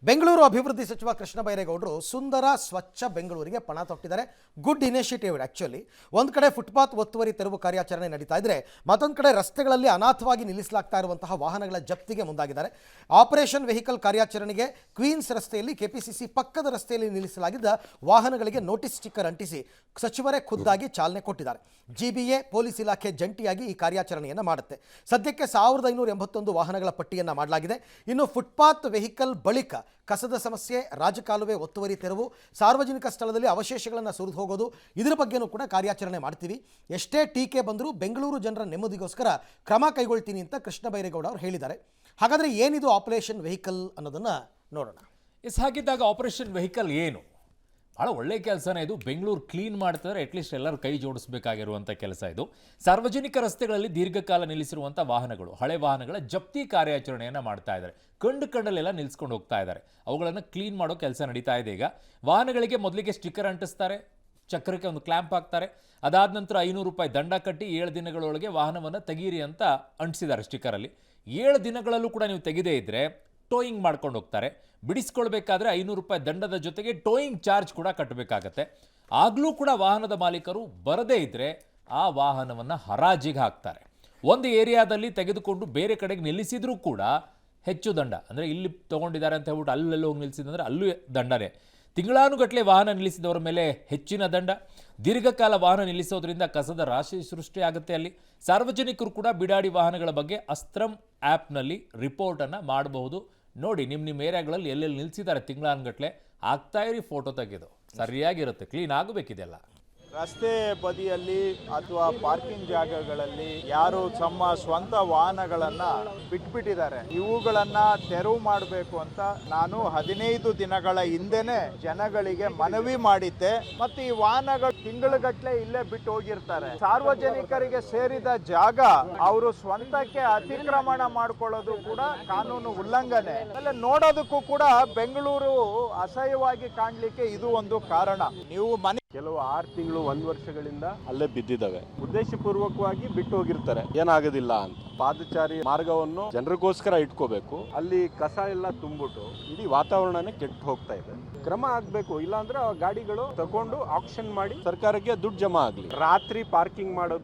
ಬೆಂಗಳೂರು ಅಭಿವೃದ್ಧಿ ಸಚಿವ ಕೃಷ್ಣ ಬೈರೇಗೌಡರು ಸುಂದರ ಸ್ವಚ್ಛ ಬೆಂಗಳೂರಿಗೆ ಪಣ ತೊಟ್ಟಿದ್ದಾರೆ. Good initiative actually. ಒಂದು ಕಡೆ ಫುಟ್ಪಾತ್ ಒತ್ತುವರಿ ತೆರವು ಕಾರ್ಯಾಚರಣೆ ನಡೀತಾ ಇದ್ದರೆ ಮತ್ತೊಂದು ಕಡೆ ರಸ್ತೆಗಳಲ್ಲಿ ಅನಾಥವಾಗಿ ನಿಲ್ಲಿಸಲಾಗ್ತಾ ಇರುವಂತಹ ವಾಹನಗಳ ಜಪ್ತಿಗೆ ಮುಂದಾಗಿದ್ದಾರೆ. ಆಪರೇಷನ್ ವೆಹಿಕಲ್ ಕಾರ್ಯಾಚರಣೆಗೆ ಕ್ವೀನ್ಸ್ ರಸ್ತೆಯಲ್ಲಿ ಕೆಪಿಸಿಸಿ ಪಕ್ಕದ ರಸ್ತೆಯಲ್ಲಿ ನಿಲ್ಲಿಸಲಾಗಿದ್ದ ವಾಹನಗಳಿಗೆ ನೋಟಿಸ್ ಸ್ಟಿಕ್ಕರ್ ಅಂಟಿಸಿ ಸಚಿವರೇ ಖುದ್ದಾಗಿ ಚಾಲನೆ ಕೊಟ್ಟಿದ್ದಾರೆ. ಜಿಬಿಎ ಪೊಲೀಸ್ ಇಲಾಖೆ ಜಂಟಿಯಾಗಿ ಈ ಕಾರ್ಯಾಚರಣೆಯನ್ನು ಮಾಡುತ್ತೆ. ಸದ್ಯಕ್ಕೆ 1581 ವಾಹನಗಳ ಪಟ್ಟಿಯನ್ನು ಮಾಡಲಾಗಿದೆ. ಇನ್ನು ಫುಟ್ಪಾತ್ ವೆಹಿಕಲ್ ಬಳಿಕ ಕಸದ ಸಮಸ್ಯೆ, ರಾಜಕಾಲುವೆ ಒತ್ತುವರಿ ತೆರವು, ಸಾರ್ವಜನಿಕ ಸ್ಥಳದಲ್ಲಿ ಅವಶೇಷಗಳನ್ನು ಸುರಿದು ಹೋಗೋದು, ಇದರ ಬಗ್ಗೆನೂ ಕೂಡ ಕಾರ್ಯಾಚರಣೆ ಮಾಡ್ತೀವಿ. ಎಷ್ಟೇ ಟೀಕೆ ಬಂದರೂ ಬೆಂಗಳೂರು ಜನರ ನೆಮ್ಮದಿಗೋಸ್ಕರ ಕ್ರಮ ಕೈಗೊಳ್ತೀನಿ ಅಂತ ಕೃಷ್ಣ ಬೈರೇಗೌಡ ಅವರು ಹೇಳಿದ್ದಾರೆ. ಹಾಗಾದರೆ ಏನಿದು ಆಪರೇಷನ್ ವೆಹಿಕಲ್ ಅನ್ನೋದನ್ನು ನೋಡೋಣ. ಹಾಗಿದ್ದಾಗ ಆಪರೇಷನ್ ವೆಹಿಕಲ್ ಏನು? ಭಾಳ ಒಳ್ಳೆಯ ಕೆಲಸನೇ ಇದು. ಬೆಂಗಳೂರು ಕ್ಲೀನ್ ಮಾಡ್ತಿದ್ರೆ ಅಟ್ಲೀಸ್ಟ್ ಎಲ್ಲರೂ ಕೈ ಜೋಡಿಸಬೇಕಾಗಿರುವಂಥ ಕೆಲಸ ಇದು. ಸಾರ್ವಜನಿಕ ರಸ್ತೆಗಳಲ್ಲಿ ದೀರ್ಘಕಾಲ ನಿಲ್ಲಿಸಿರುವಂಥ ವಾಹನಗಳು, ಹಳೆ ವಾಹನಗಳ ಜಪ್ತಿ ಕಾರ್ಯಾಚರಣೆಯನ್ನು ಮಾಡ್ತಾ ಇದ್ದಾರೆ. ಕಂಡಲ್ಲೆಲ್ಲ ನಿಲ್ಸ್ಕೊಂಡು ಹೋಗ್ತಾ ಇದ್ದಾರೆ. ಅವುಗಳನ್ನು ಕ್ಲೀನ್ ಮಾಡೋ ಕೆಲಸ ನಡೀತಾ ಇದೆ ಈಗ. ವಾಹನಗಳಿಗೆ ಮೊದಲಿಗೆ ಸ್ಟಿಕ್ಕರ್ ಅಂಟಿಸ್ತಾರೆ, ಚಕ್ರಕ್ಕೆ ಒಂದು ಕ್ಲ್ಯಾಂಪ್ ಹಾಕ್ತಾರೆ. ಅದಾದ ನಂತರ 500 ರೂಪಾಯಿ ದಂಡ ಕಟ್ಟಿ 7 ದಿನಗಳೊಳಗೆ ವಾಹನವನ್ನು ತೆಗೀರಿ ಅಂತ ಅಂಟಿಸಿದ್ದಾರೆ ಸ್ಟಿಕ್ಕರಲ್ಲಿ. 7 ದಿನಗಳಲ್ಲೂ ಕೂಡ ನೀವು ತೆಗೆದೇ ಇದ್ದರೆ ಟೋಯಿಂಗ್ ಮಾಡ್ಕೊಂಡು ಹೋಗ್ತಾರೆ. ಬಿಡಿಸ್ಕೊಳ್ಬೇಕಾದ್ರೆ 500 ರೂಪಾಯಿ ದಂಡದ ಜೊತೆಗೆ ಟೋಯಿಂಗ್ ಚಾರ್ಜ್ ಕೂಡ ಕಟ್ಟಬೇಕಾಗತ್ತೆ. ಆಗಲೂ ಕೂಡ ವಾಹನದ ಮಾಲೀಕರು ಬರದೇ ಇದ್ದರೆ ಆ ವಾಹನವನ್ನು ಹರಾಜಿಗೆ ಹಾಕ್ತಾರೆ. ಒಂದು ಏರಿಯಾದಲ್ಲಿ ತೆಗೆದುಕೊಂಡು ಬೇರೆ ಕಡೆಗೆ ನಿಲ್ಲಿಸಿದ್ರೂ ಕೂಡ ಹೆಚ್ಚು ದಂಡ. ಅಂದರೆ ಇಲ್ಲಿ ತೊಗೊಂಡಿದ್ದಾರೆ ಅಂತ ಹೇಳ್ಬಿಟ್ಟು ಅಲ್ಲೆಲ್ಲ ಹೋಗಿ ನಿಲ್ಲಿಸಿದಂದರೆ ಅಲ್ಲೂ ದಂಡನೇ. ತಿಂಗಳಾನುಗಟ್ಟಲೆ ವಾಹನ ನಿಲ್ಲಿಸಿದವರ ಮೇಲೆ ಹೆಚ್ಚಿನ ದಂಡ. ದೀರ್ಘಕಾಲ ವಾಹನ ನಿಲ್ಲಿಸೋದ್ರಿಂದ ಕಸದ ರಾಶಿ ಸೃಷ್ಟಿಯಾಗುತ್ತೆ. ಅಲ್ಲಿ ಸಾರ್ವಜನಿಕರು ಕೂಡ ಬಿಡಾಡಿ ವಾಹನಗಳ ಬಗ್ಗೆ ಅಸ್ತ್ರಂ ಆ್ಯಪ್ನಲ್ಲಿ ರಿಪೋರ್ಟನ್ನು ಮಾಡಬಹುದು. ನೋಡಿ ನಿಮ್ಮ ಏರಿಯಾಗಳಲ್ಲಿ ಎಲ್ಲೆಲ್ಲಿ ನಿಲ್ಲಿಸಿದ್ದಾರೆ ತಿಂಗಳಾನುಗಟ್ಟಲೆ, ಆಗ್ತಾ ಇರಿ, ಫೋಟೋ ತೆಗೆದು. ಸರಿಯಾಗಿರುತ್ತೆ, ಕ್ಲೀನ್ ಆಗಬೇಕಿದೆಲ್ಲ. ರಸ್ತೆ ಬದಿಯಲ್ಲಿ ಅಥವಾ ಪಾರ್ಕಿಂಗ್ ಜಾಗಗಳಲ್ಲಿ ಯಾರು ತಮ್ಮ ಸ್ವಂತ ವಾಹನಗಳನ್ನ ಬಿಟ್ಬಿಟ್ಟಿದ್ದಾರೆ, ಇವುಗಳನ್ನ ತೆರವು ಮಾಡಬೇಕು ಅಂತ ನಾನು 15 ದಿನಗಳ ಹಿಂದೆನೆ ಜನಗಳಿಗೆ ಮನವಿ ಮಾಡಿದ್ದೆ. ಮತ್ತೆ ಈ ವಾಹನಗಳು ತಿಂಗಳುಗಟ್ಟಲೆ ಇಲ್ಲೇ ಬಿಟ್ಟು ಹೋಗಿರ್ತಾರೆ. ಸಾರ್ವಜನಿಕರಿಗೆ ಸೇರಿದ ಜಾಗ ಅವರು ಸ್ವಂತಕ್ಕೆ ಅತಿಕ್ರಮಣ ಮಾಡ್ಕೊಳ್ಳೋದು ಕೂಡ ಕಾನೂನು ಉಲ್ಲಂಘನೆ. ಆಮೇಲೆ ನೋಡೋದಕ್ಕೂ ಕೂಡ ಬೆಂಗಳೂರು ಅಸಹ್ಯವಾಗಿ ಕಾಣ್ಲಿಕ್ಕೆ ಇದು ಒಂದು ಕಾರಣ. ನೀವು ಮನೆ ಕೆಲವು 6 ತಿಂಗಳು 1 ವರ್ಷಗಳಿಂದ ಅಲ್ಲೇ ಬಿದ್ದಿದ್ದಾವೆ. ಉದ್ದೇಶಪೂರ್ವಕವಾಗಿ ಬಿಟ್ಟು ಹೋಗಿರ್ತಾರೆ, ಏನಾಗೋದಿಲ್ಲ ಅಂತ. ಪಾದಚಾರಿ ಮಾರ್ಗವನ್ನು ಜನರಿಗೋಸ್ಕರ ಇಟ್ಕೋಬೇಕು. ಅಲ್ಲಿ ಕಸ ಎಲ್ಲ ತುಂಬಿಟ್ಟು ಇಡೀ ವಾತಾವರಣನೇ ಕೆಟ್ಟು ಹೋಗ್ತಾ ಇದೆ. ಕ್ರಮ ಆಗ್ಬೇಕು. ಇಲ್ಲಾಂದ್ರೆ ಗಾಡಿಗಳು ತಗೊಂಡು ಆಕ್ಷನ್ ಮಾಡಿ ಸರ್ಕಾರಕ್ಕೆ ದುಡ್ಡು ಜಮಾ ಆಗ್ಲಿ. ರಾತ್ರಿ ಪಾರ್ಕಿಂಗ್ ಮಾಡೋದು